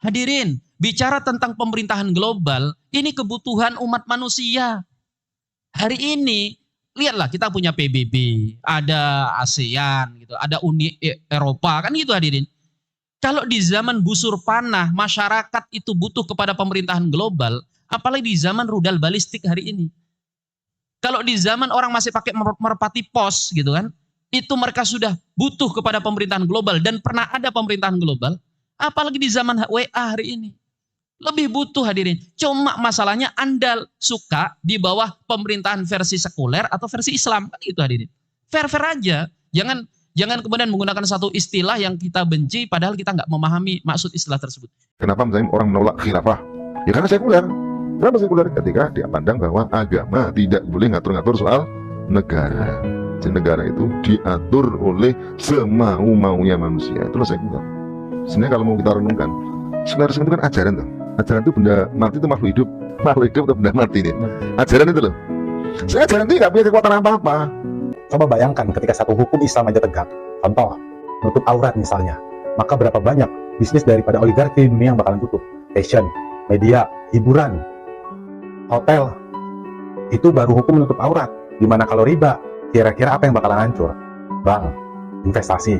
Hadirin, bicara tentang pemerintahan global, ini kebutuhan umat manusia. Hari ini, lihatlah kita punya PBB, ada ASEAN, gitu, ada Uni Eropa, kan gitu hadirin. Kalau di zaman busur panah, masyarakat itu butuh kepada pemerintahan global, apalagi di zaman rudal balistik hari ini. Kalau di zaman orang masih pakai merpati pos, gitu kan, itu mereka sudah butuh kepada pemerintahan global dan pernah ada pemerintahan global, apalagi di zaman WA hari ini. Lebih butuh hadirin. Cuma masalahnya Anda suka di bawah pemerintahan versi sekuler atau versi Islam. Kan gitu hadirin. Fair-fair aja. Jangan kemudian menggunakan satu istilah yang kita benci padahal kita nggak memahami maksud istilah tersebut. Kenapa misalnya orang menolak khilafah? Ya karena sekuler. Kenapa sekuler? Ketika dia pandang bahwa agama tidak boleh ngatur-ngatur soal negara. Jadi negara itu diatur oleh semau-maunya manusia. Itulah sekuler. Sebenarnya kalau mau kita renungkan, sekularisme itu kan ajaran tuh. Ajaran itu benda mati itu makhluk hidup. Makhluk hidup atau benda mati nih. Ajaran itu loh. Ajaran itu nggak punya kekuatan apa-apa. Coba bayangkan ketika satu hukum Islam aja tegak, contoh, menutup aurat misalnya, maka berapa banyak bisnis daripada oligarki dunia yang bakalan tutup. Fashion, media, hiburan, hotel, itu baru hukum menutup aurat. Gimana kalau riba? Kira-kira apa yang bakalan hancur? Bank, investasi,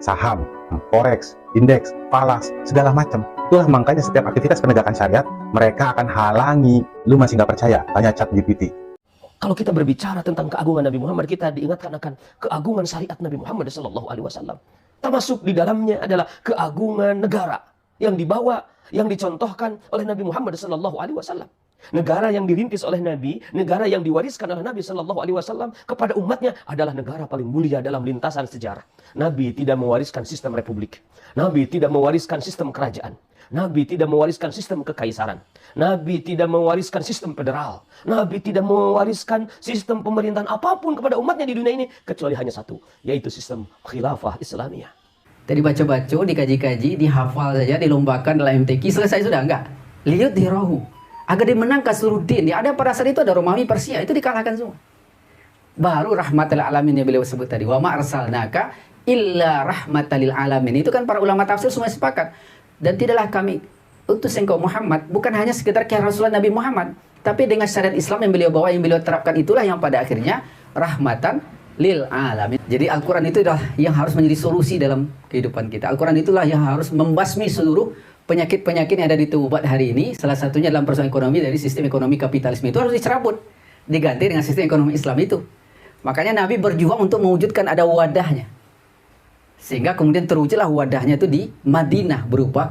saham, forex, indeks, falas, segala macam. Itulah makanya setiap aktivitas penegakan syariat, mereka akan halangi. Lu masih nggak percaya? Tanya ChatGPT. Kalau kita berbicara tentang keagungan Nabi Muhammad, kita diingatkan akan keagungan syariat Nabi Muhammad SAW. Termasuk di dalamnya adalah keagungan negara yang dibawa, yang dicontohkan oleh Nabi Muhammad SAW. Negara yang dirintis oleh Nabi, negara yang diwariskan oleh Nabi SAW kepada umatnya adalah negara paling mulia dalam lintasan sejarah. Nabi tidak mewariskan sistem republik. Nabi tidak mewariskan sistem kerajaan. Nabi tidak mewariskan sistem kekaisaran. Nabi tidak mewariskan sistem federal. Nabi tidak mewariskan sistem pemerintahan apapun kepada umatnya di dunia ini, kecuali hanya satu, yaitu sistem khilafah Islamiyah. Tadi baca-baca, dikaji-kaji, dihafal saja, dilombakan dalam MTQ, selesai sudah enggak? Lihat di rohu. Agar dimenangkan seluruh din. Ada pada saat itu ada Romawi, Persia, itu dikalahkan semua. Baru rahmatal alamin yang beliau sebut tadi. Wa ma arsalnaka illa rahmatal alamin. Itu kan para ulama tafsir semua sepakat. Dan tidaklah kami utus engkau Muhammad bukan hanya sekedar kayak Rasulullah Nabi Muhammad, tapi dengan syariat Islam yang beliau bawa, yang beliau terapkan, itulah yang pada akhirnya rahmatan lil alamin. Jadi Al-Quran itu adalah yang harus menjadi solusi dalam kehidupan kita. Al-Quran itulah yang harus membasmi seluruh penyakit-penyakit yang ada di tubuh umat hari ini. Salah satunya dalam persoalan ekonomi, dari sistem ekonomi kapitalisme itu harus dicerabut, diganti dengan sistem ekonomi Islam itu. Makanya Nabi berjuang untuk mewujudkan ada wadahnya, sehingga kemudian terwujudlah wadahnya itu di Madinah berupa